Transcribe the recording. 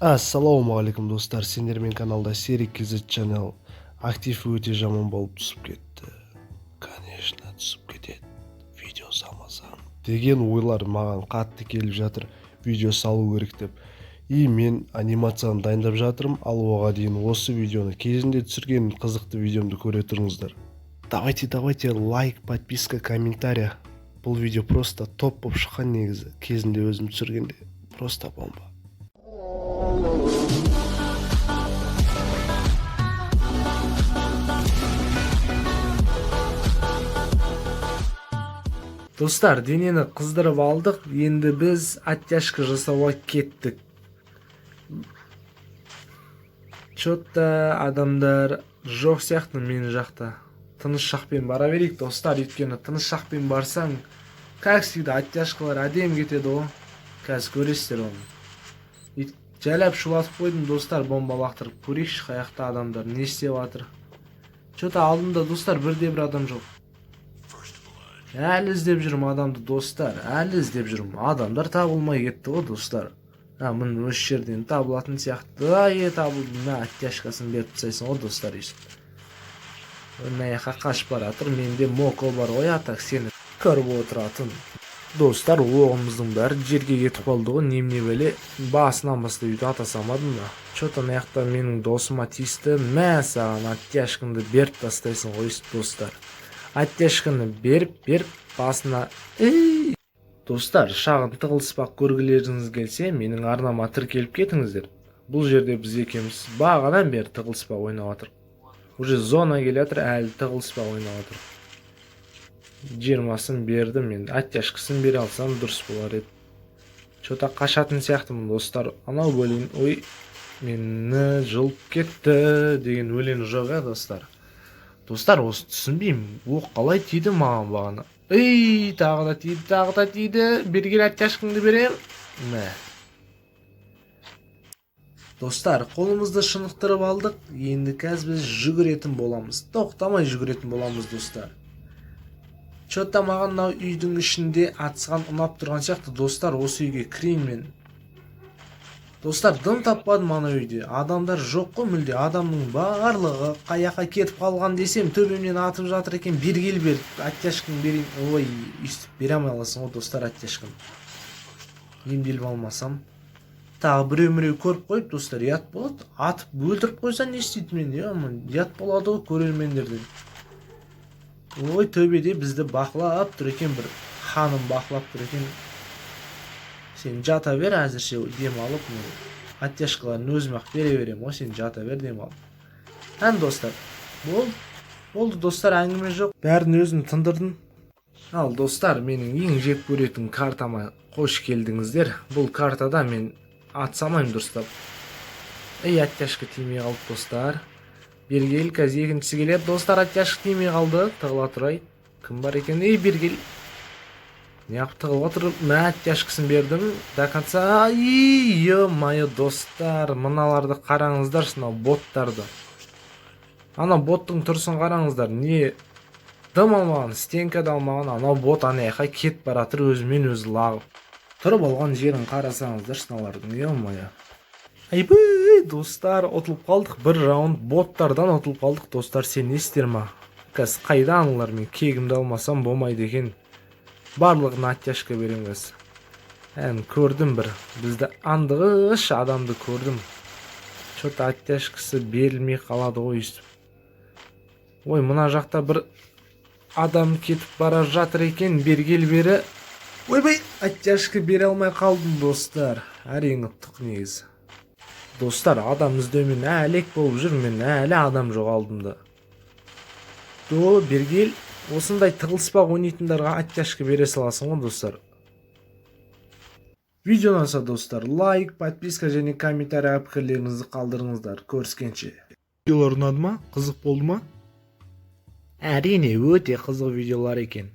Assalomu alaykum do'stlar, sendер men kanalda Serik KZ channel aktiv өте жаман болып түсіп кетті. Конечно, түсіп кетеді. Видео салмасам деген ойлар маған қатты келіп жатыр. Видео салу керек деп. И мен анимацияны дайындап жатырмын, ал оған дейін осы видеоны кезінде түсірген қызықты видеомды көре тұрыңыздар. Давайте лайк, подписка, комментарий. Бұл видео просто топ болып шыққан негізі. Кезінде өзім түсіргенде просто бомба. Достар, денені қыздырып алдық, енді біз оттяжка жасауға кеттік. Чотта адамдар жоқ сияқты мен жақта. Тыныш жақпен бара берейік, достар, өйткені тыныш жақпен барсаң, как всегда оттяжкалар әдем кетеді ғой. Қазір көресіздер оны. Жайлап шулатып қойдым, достар, бомба лақтырып көрейікші қаяқта адамдар не істеп жатыр. Чотта алдымда, достар, бірде-бір адам жоқ. Әлі іздеп жүрмін адамды, достар, әлі іздеп жүрмін. Адамдар табылмай кетті ғой, достар. Мін өз жерден табылатын сияқты. Табылды, оттяжкасын беріп тастайсың ғой, достар, өйстіп. Мына жаққа қашып баратыр, менде моко бар ғой, атақ сені көріп отыратын. Достар, оғымыздың бәрі жерге кетіп қалды ғой, немне беле басынан бастап үйді атасамадым да. Чота мына жақта менің досыма тиісті, мә саған оттяжкаңды беріп тастайсың ғой, достар. Оттяжканы беріп басына. Достар, шағын тығылыспақ көргілеріңіз келсе, менің арнама тіркеліп кетіңіздер. Бұл жерде біз екеуміз бағадан бері тығылыспақ ойнап жатыр. Уже зона келатыр, әлі тығылыспақ ойнап жатыр. 20-сын бердім, мен оттяжкасын бере алсам дұрыс болар еді. Чота қашатын сияқтымын, достар. Анау өлең, ой, мені жұлып кетті деген өлең жоқ, достар. Достар, осы түсінбеймін. Оқ қалай тиді маған бағана. Тағы да тиді. Бергел оттяжкаңды берем. Мә. Достар, қолымызды шынықтырып алдық. Енді қазір біз жүгіретін боламыз. Тоқтамай жүгіретін боламыз, достар. Чотта маған үйдің ішінде атысқан ұнап тұрған сияқты, достар, осы үйге кірейін мен. Достар, дым таппадым ана үйде. Адамдар жоқ қой мүлде. Адамның барлығы қаяққа кетіп қалған десем, төбемнен атып жатыр екен. Бергел бер, оттяжканы берейін. Ой, өйстіп бере алмай қаласың ғой, достар, оттяжканы. Емделіп алмасам. Тағы біреу көріп қойып, достар, ят болады. Атып өлтіріп қойса не істейді мен? Ят болады ғой көрермендерден. Ой, төбеде бізді бақылап тұр екен, бір ханым бақылап тұр екен. Сен жата бер, әзірше дем алып, оттяжкаларын өзім-ақ бере берем ғой, сен жата бер, дем алып. Достар, болды, достар, әңгіме жоқ. Бәрін өзім тындырдым. Ал, достар, менің ең жек көретін картама қош келдіңіздер. Бұл картада мен атсамайым дұрыстап. Оттяжка тимей қалды, достар. Бергел, қазір екіншісі келеді, достар, оттяжка тимей қалды. Тығыла тұрай. Кім бар екен? Бергел. Неғып тығылға тұрып, оттяжкасын бердім. До конца, ё-майо, достар, мыналарды қараңыздар, сынау боттарды. Ана боттың тұрсын қараңыздар, не дым алмаған, стенкада алмаған, анау бот анаяқа кет баратыр өзімен өзі лағып. Тұрып алған жерін қарасаңыздар, сыналардың, ё-майо. Достар, отылып қалдық, бір раунд боттардан отылып қалдық, достар, сен не істер ма? Қазір қайда анылар, мен кегімді алмасам болмайды екен. Барлығына оттяжка береміз. Көрдім бір. Бізді андығыш адамды көрдім. Чота оттяжкасы берілмей қалады ғой өйстіп. Ой, мына жақта бір адам кетіп бара жатыр екен. Бергел бері. Ойбай, оттяжка бере алмай қалдым, достар. Әрең ұттық негіз. Достар, адам іздеумен әлек болып жүр, мен әлі адам жоқ алдымда. Бергел. Осындай тығылыспақ ойнайтындарға оттяжка бере саласың ғой, достар. Видео ұнаса, достар, лайк, подписка және комментарий пікірлеріңізді қалдырыңыздар. Көріскенше. Видеолар ұнады ма? Қызық болды ма? Әрине, өте қызық видеолар екен.